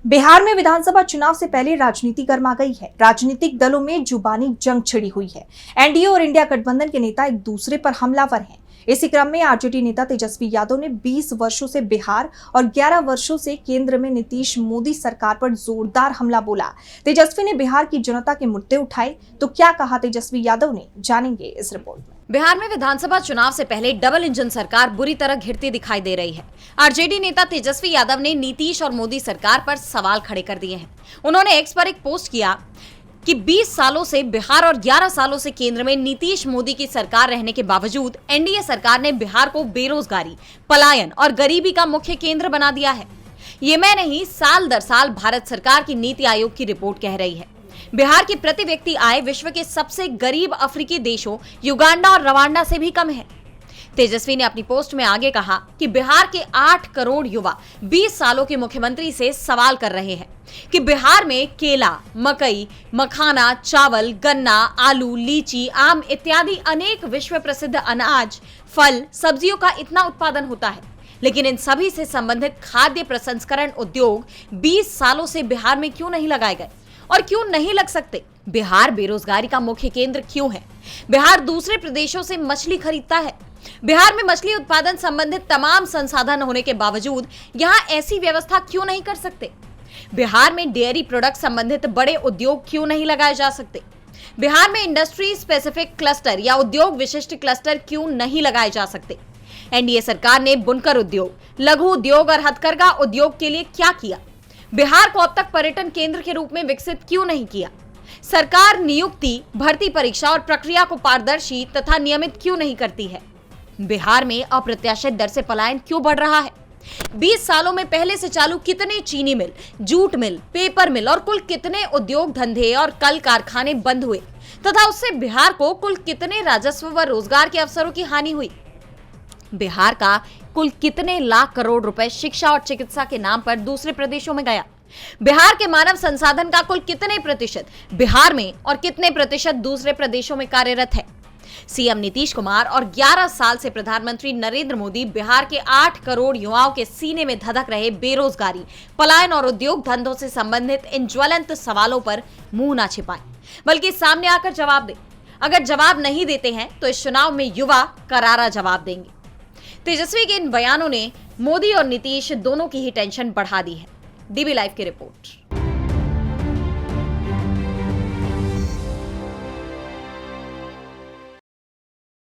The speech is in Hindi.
बिहार में विधानसभा चुनाव से पहले राजनीति गर्मा गई है। राजनीतिक दलों में जुबानी जंग छिड़ी हुई है। एनडीए और इंडिया गठबंधन के नेता एक दूसरे पर हमलावर हैं। इसी क्रम में आरजेडी नेता तेजस्वी यादव ने 20 वर्षों से बिहार और 11 वर्षों से केंद्र में नीतीश मोदी सरकार पर जोरदार हमला बोला। तेजस्वी ने बिहार की जनता के मुद्दे उठाए, तो क्या कहा तेजस्वी यादव ने, जानेंगे इस रिपोर्ट में। बिहार में विधानसभा चुनाव से पहले डबल इंजन सरकार बुरी तरह घिरती दिखाई दे रही है। आरजेडी नेता तेजस्वी यादव ने नीतीश और मोदी सरकार पर सवाल खड़े कर दिए हैं। उन्होंने एक्स पर एक पोस्ट किया कि 20 सालों से बिहार और 11 सालों से केंद्र में नीतीश मोदी की सरकार रहने के बावजूद एनडीए सरकार ने बिहार को बेरोजगारी, पलायन और गरीबी का मुख्य केंद्र बना दिया है। ये मैं नहीं, साल दर साल भारत सरकार की नीति आयोग की रिपोर्ट कह रही है। बिहार की प्रति व्यक्ति आय विश्व के सबसे गरीब अफ्रीकी देशों युगांडा और रवांडा से भी कम है। तेजस्वी ने अपनी पोस्ट में आगे कहा कि बिहार के 8 करोड़ युवा 20 सालों के मुख्यमंत्री से सवाल कर रहे हैं कि बिहार में केला, मकई, मखाना, चावल, गन्ना, आलू, लीची, आम इत्यादि अनेक विश्व प्रसिद्ध अनाज, फल, सब्जियों का इतना उत्पादन होता है, लेकिन इन सभी से संबंधित खाद्य प्रसंस्करण उद्योग 20 सालों से बिहार में क्यों नहीं लगाए गए और क्यों नहीं लग सकते? बिहार बेरोजगारी का मुख्य केंद्र क्यों है? बिहार दूसरे प्रदेशों से मछली खरीदता है। बिहार में मछली उत्पादन संबंधित तमाम संसाधन होने के बावजूद यहाँ ऐसी व्यवस्था क्यों नहीं कर सकते? बिहार में डेयरी प्रोडक्ट संबंधित बड़े उद्योग क्यों नहीं लगाए जा सकते? बिहार में इंडस्ट्री स्पेसिफिक क्लस्टर या उद्योग विशिष्ट क्लस्टर क्यों नहीं लगाए जा सकते? एनडीए सरकार ने बुनकर उद्योग, लघु उद्योग और हथकरघा उद्योग के लिए क्या किया? बिहार को अब तक पर्यटन केंद्र के रूप में विकसित क्यों नहीं किया? सरकार नियुक्ति, भर्ती परीक्षा और प्रक्रिया को पारदर्शी तथा नियमित क्यों नहीं करती है? बिहार में अप्रत्याशित दर से पलायन क्यों बढ़ रहा है? 20 सालों में पहले से चालू कितने चीनी मिल, जूट मिल, पेपर मिल और कुल कितने उद्योग धंधे और कल कारखाने बंद हुए तथा उससे बिहार को कुल कितने राजस्व व रोजगार के अवसरों की हानि हुई? बिहार का कुल कितने लाख करोड़ रुपए शिक्षा और चिकित्सा के नाम पर दूसरे प्रदेशों में गया? बिहार के मानव संसाधन का कुल कितने प्रतिशत बिहार में और कितने प्रतिशत दूसरे प्रदेशों में कार्यरत है? सीएम नीतीश कुमार और 11 साल से प्रधानमंत्री नरेंद्र मोदी बिहार के 8 करोड़ युवाओं के सीने में धधक रहे बेरोजगारी, पलायन और उद्योग धंधों से संबंधित इन ज्वलंत सवालों पर मुंह ना छिपाएं, बल्कि सामने आकर जवाब दें। अगर जवाब नहीं देते हैं तो इस चुनाव में युवा करारा जवाब देंगे। तेजस्वी के इन बयानों ने मोदी और नीतीश दोनों की ही टेंशन बढ़ा दी है। डीबी लाइव की रिपोर्ट।